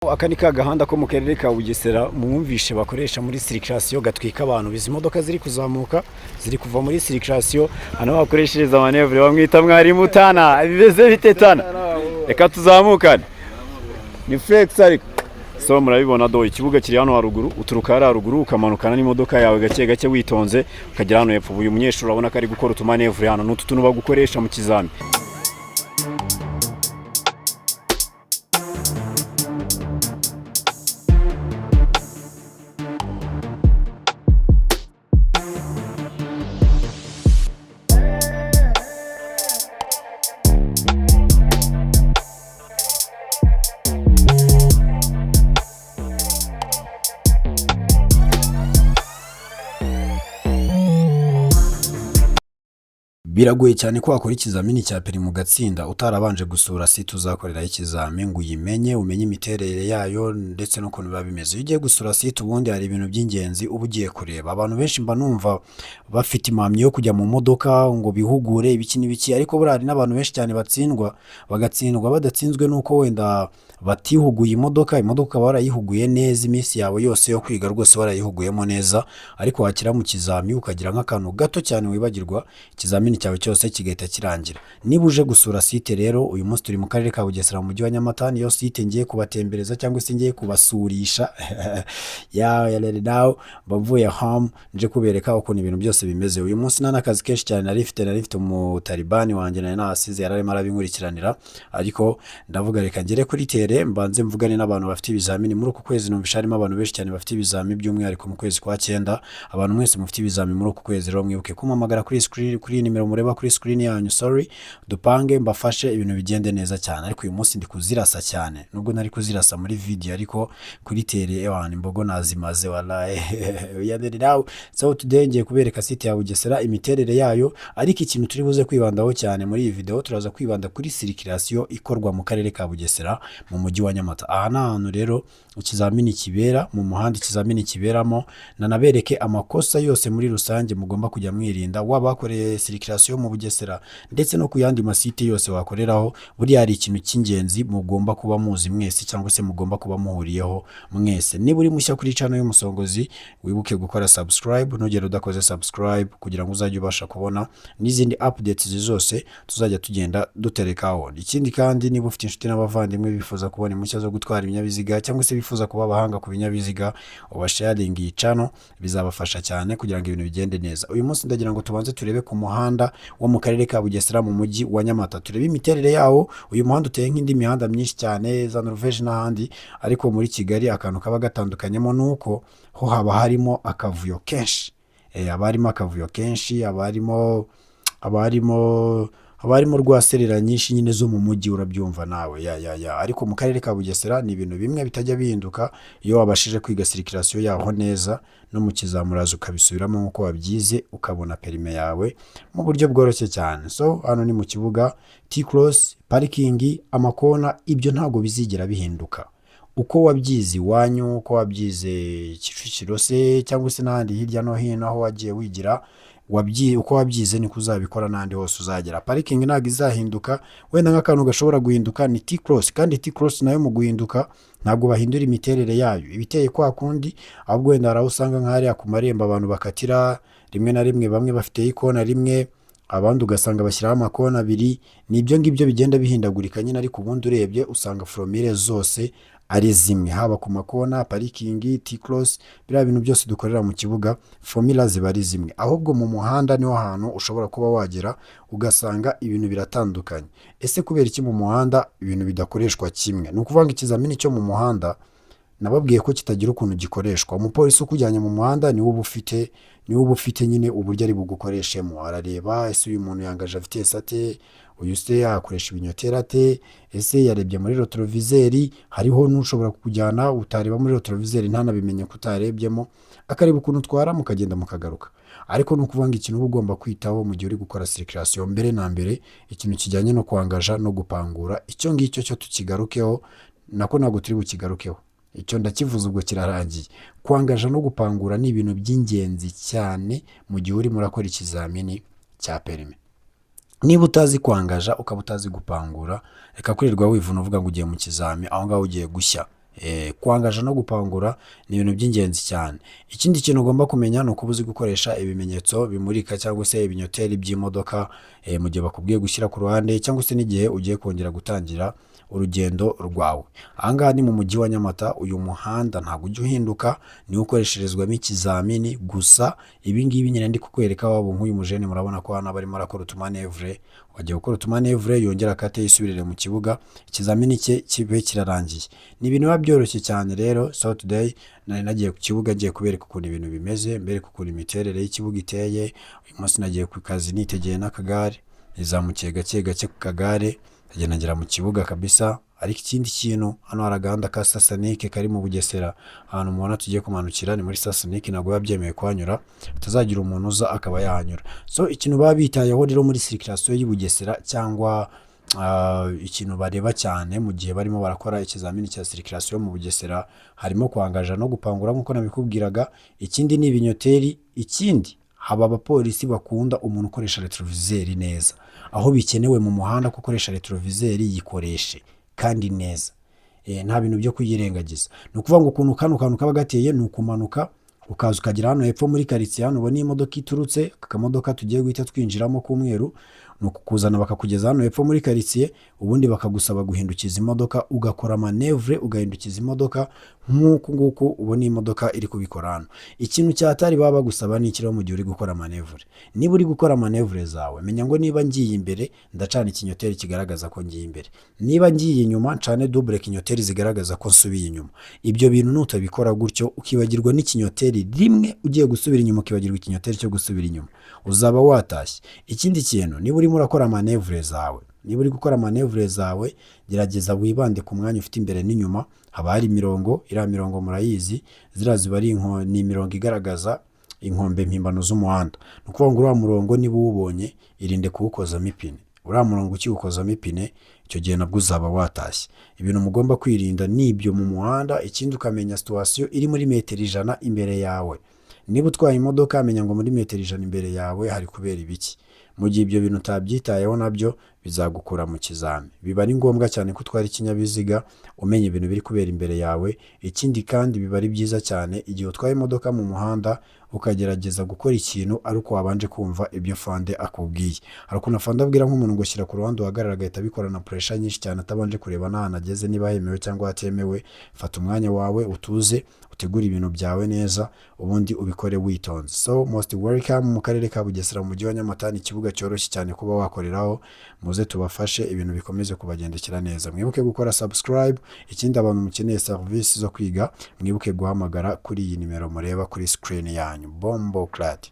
Aka ni ka gahanda ko mu karere ka Bugesera mwumvishe bakoresha muri circulation gatwika abantu. Izi modoka ziri kuzamuka ziri kuva muri circulation, hano bakoreshereza manevre bamwita mwarimu Tana. Bimeze bite Tana? Reka tuzamukane. Ni flex ariko. So murabibona do ikibuga kiri hano haruguru, uturuka hari haruguru ukamanukana n'imodoka yawe gake gake witonze ukagera hano hepfo. Uyu munyeshuri urabona ko ari gukora utumanevre hano n'utu tuntu bagukoresha mu kizami. Biragoye cyane ko wakora ikizamini cya peri mu gatsinda utarabanje gusura site uzakorera ikizami ngo uyimenye, umenye imiterere yayo ndetse no kuntu biba bimeze. Iyo ugiye gusura site ubundi hari ibintu by'ingenzi uba ugiye kureba. Abantu benshi mba numva bafite impamyi yo kujya mu modoka ngo bihugure ibiki n'ibiki, ariko buriya hari n'abantu benshi cyane bagatsindwa badatsinzwe nuko wenda batihuguye imodoka ukaba warayihuguye neza, iminsi yawe yose yo kwiga rwose warayihuguyemo neza, ariko wakira mu kizami ukagira nk'akantu gato cyane wibagirwa, ikizamini cyawe cyose kigahita kirangira. Niba uje gusura site rero, uyu munsi turi mu karere ka Bugesera mu mujyi wa Nyamata, niyo site ngiye kubatembereza cyangwa se ngiye kubasurisha now bavuye home nje kubereka ukuntu ibintu byose bimeze. Uyu munsi nta nakazi kenshi cyane narifite mu Talibani wanjye nari nasize yararimo arabingurikiranira, ariko ndavuga reka ngere kuri tere mbanze mvugane n'abantu bafite ibizamini muri uku kwezi. Numvisha harimo abantu benshi cyane bafite ibizamini by'umwihariko mu kwezi kwa 9. Abantu mwese mufite ibizamini muri uku kwezi rero mwibuke kumpamagara kuri nimero mureba kuri screen yanyu. Dupange mbafashe ibintu bigende neza cyane, ariko uyu munsi ndi kuzirasa cyane, nubwo nari kuzirasa muri video ariko kuri tere ewana imbogo nazimaze wallahi. So today ngiye kubereka site ya Bugesera imiterere yayo, ariko ikintu turi buze kwibandaho cyane muri iyi video turaza kwibanda kuri circulation ikorwa mu karere ka Bugesera mu mujyi wa Nyamata. Aha ni ahantu rero ikizamini kibera mu muhanda, ikizamini kiberamo, nanabereke amakosa yose muri rusange mugomba kujya mwirinda wabakoreye circulation mu Bugesera ndetse no ku yandi masite yose wakoreraho. Buri hari ikintu cy'ingenzi mugomba kuba muzi mwese cyangwa se mugomba kuba muhuriyeho mwese. Niba uri mushya kuri channel y'Umusongozi wibuke gukora subscribe, nugera udakoze subscribe kugira ngo uzajye ubasha kubona n'izindi updates zose tuzajya tugenda duterekaho. Ikindi kandi niba ufite inshuti n'abavandimwe bifuza kubona impushya zo gutwara ibinyabiziga cyangwa se bifuza kuba abahanga ku binyabiziga, ubasharing iyi channel bizabafasha cyane kugira ngo ibintu bigende neza. Uyu munsi ndagira ngo tubanze turebe ku muhanda wo mu karere ka Bugesera mu mujyi wa Nyamata, turebe imiterere yawo. Uyu muhanda uteye nk'indi mihanda myinshi cyane za Norvège n'ahandi, ariko muri Kigali akantu kaba gatandukanyemo nuko ho haba harimo akavuyo kenshi, abarimo akavuyo kenshi, abarimo rwaserera nyinshi nyine zo mu mujyi, urabyumva nawe ariko mu karere ka Bugesera ni ibintu bimwe bitajya bihinduka. Iyo wabashije kwiga circulation yaho neza no mu kizamurazo ukabisubiramo nkuko wabyize ukabona perime yawe mu buryo bworoshye cyane. So hano ni mu kibuga, T-cross, parking, amakona, ibyo ntago bizigera bihinduka. Uko wabyize iwanyu, uko wabyize Kicukiro se cyangwa se n'ahandi hirya no hino aho wagiye wigira, uko wabyize niko uzabikora n'andi hose uzagera. Parking ntago izahinduka, wenda nk'akantu gashobora guhinduka ni T-cross, kandi T-cross nayo mu guhinduka ntabwo bahindura imiterere yayo, ibiteye kwa kundi, ahubwo wenda haraho usanga nk'ahariya ku marembo abantu bakatira rimwe na rimwe, bamwe bafite ikona rimwe, abandi ugasanga bashyiraho amakona abiri. Nibyo ngibyo bigenda bihindagurika nyine, ariko ubundi urebye usanga formule zose ari zimwe, haba ku makona, parking, T-cross, biriya bintu byose dukorera mu kibuga formula ziba ari zimwe. Ahubwo mu muhanda niho hantu ushobora kuba wagera ugasanga ibintu biratandukanye. Ese kubera iki mu muhanda ibintu bidakoreshwa kimwe? Ni ukuvuga ngo ikizamini cyo mu muhanda nababwiye ko kitagira ukuntu gikoreshwa. Umupolisi ukujyanye mu muhanda niwe uba ufite nyine uburyo ari bugukoreshemo, arareba ese uyu muntu yangaje afite sate, uyu se yakoresha ibinyotera ate, ese yarebye muri retroviseri. Hariho n'ushobora kukujyana utareba muri retroviseri ntanabimenye ko utarebyemo, akareba ukuntu utwara mukagenda mukagaruka. Ariko ni ukuvuga ngo ikintu uba ugomba kwitaho mu gihe uri gukora circulation mbere na mbere, ikintu kijyanye no kwangaja no gupangura, icyo ngicyo cyo tukigarukeho, nako ntabwo turi bukigarukeho, icyo ndakivuze ubwo kirarangiye. Kwangaja no gupangura ni ibintu by'ingenzi cyane mu gihe uri murakora ikizamini cya perime. Niba utazi kwangaja ukaba utazi gupangura, reka kwirirwa wivuna uvuga ngo ugiye mu kizami aho ngaho ugiye gushya. Kwangaja no gupangura ni ibintu by'ingenzi cyane. Ikindi kintu ugomba kumenya ni ukuba uzi gukoresha ibimenyetso bimurika cyangwa se ibinyoteri by'imodoka mu gihe bakubwiye gushyira ku ruhande cyangwa se n'igihe ugiye kongera gutangira urugendo rwawe. Aha ngaha ni mu mujyi wa Nyamata, uyu muhanda ntabwo ujya uhinduka, niwo ukoresherezwamo ikizamini gusa. Ibi ngibi nyine ndi kukwereka waba nk'uyu mujene, murabona ko hano aba arimo arakora utumanevure, wagiye gukora utumanevure yongera akate yisubirire mu kibuga, ikizamini cye kibe kirarangiye. Ni ibintu biba byoroshye cyane rero. So today nari nagiye ku kibuga ngiye kubereka ukuntu ibintu bimeze, mbereka ukuntu imiterere y'ikibuga iteye. Uyu munsi nagiye ku kazi nitegeye n'akagare, nizamukiye gake gake ku kagare ndagenda ngera mu kibuga kabisa. Ariko ikindi kintu, hano hari agahanda ka Sasanike kari mu Bugesera, ahantu mubona tugiye kumanukira ni muri Sasanike, ntabwo biba byemewe kuhanyura, hatazagira umuntu uza akaba yahanyura. So ikintu baba bitayeho rero muri circulation y'i Bugesera cyangwa ikintu bareba cyane mu gihe barimo barakora ikizamini cya circulation mu Bugesera, harimo kwangaja no gupangura nk'uko nabikubwiraga. Ikindi ni ibinyoteri. Ikindi, haba abapolisi bakunda umuntu ukoresha retroviseur neza. Aho bikenewe mu muhanda ko ukoresha retroviseur, yikoreshe kandi neza, nta bintu byo kuyirengagiza. Ni ukuvuga ngo ukuntu kano kantu kaba gateye ni ukumanuka ukaza ukagera hano hepfo muri karitsiye, hano ubona imodoka iturutse, aka kamodoka tugiye guhita twinjiramo k'umweru, ni ukukuzana bakakugeza hano hepfo muri karitsiye, ubundi bakagusaba guhindukiza imodoka, ugakora manevure ugahindukiza imodoka nk'uku nguku ubona imodoka iri kubikora hano. Ikintu cyatari baba bagusaba ni ikiriho mu gihe uri gukora manevure. Niba uri gukora manevure zawe, menya ngo niba ngiye imbere ndacana ikinyoteri kigaragaza ko ngiye imbere, niba ngiye inyuma ncane double kinyoteri zigaragaza ko nsubiye inyuma. Ibyo bintu nutabikora gutyo ukibagirwa n'ikinyoteri rimwe ugiye gusubira inyuma, ukibagirwa ikinyoteri cyo gusubira inyuma, uzaba watashye. Ikindi kintu, niba urimo urakora manevure zawe, niba uri gukora manevure zawe, gerageza wibande ku mwanya ufite imbere n'inyuma. Haba hari imirongo, iriya mirongo murayizi, ziriya ziba ari ni imirongo igaragaza inkombe mpimbano z'umuhanda. Ni ukuvuga ngo uriya murongo niba uwubonye, irinde kuwukozamo ipine. Uriya murongo ukiwukozamo ipine, icyo gihe nabwo uzaba watashye. Ibintu mugomba kwirinda ni ibyo mu muhanda. Ikindi, ukamenya situation iri muri metero 100 imbere yawe. Niba utwaye imodoka, menya ngo muri metero 100 imbere yawe hari kubera ibiki. Mu gihe ibyo bintu utabyitayeho, nabyo bizagukura mu kizami. Biba ari ngombwa cyane ko utwara ikinyabiziga umenya ibintu biri kubera imbere yawe. Ikindi kandi, biba ari byiza cyane igihe utwaye imodoka mu muhanda ukagerageza gukora ikintu ari uko wabanje kumva ibyo fande akubwiye. Hari ukuntu fande abwira nk'umuntu ngo shyira ku ruhande uhagarara, agahita abikorana pressure nyinshi cyane atabanje kureba n'ahantu ageze niba hemewe cyangwa hatemewe. Fata umwanya wawe, utuze, utegure ibintu byawe neza, ubundi ubikore witonze. So most welcome mu karere ka Bugesera mu mujyi wa Nyamata. Ni ikibuga cyoroshye cyane kuba wakoreraho. Muze tubafashe ibintu bikomeze kubagendekera neza. Mwibuke gukora subscribe. Ikindi, abantu mukeneye service zo kwiga, mwibuke guhamagara kuri iyi nimero mureba kuri screen yanyu. Bombo Clat.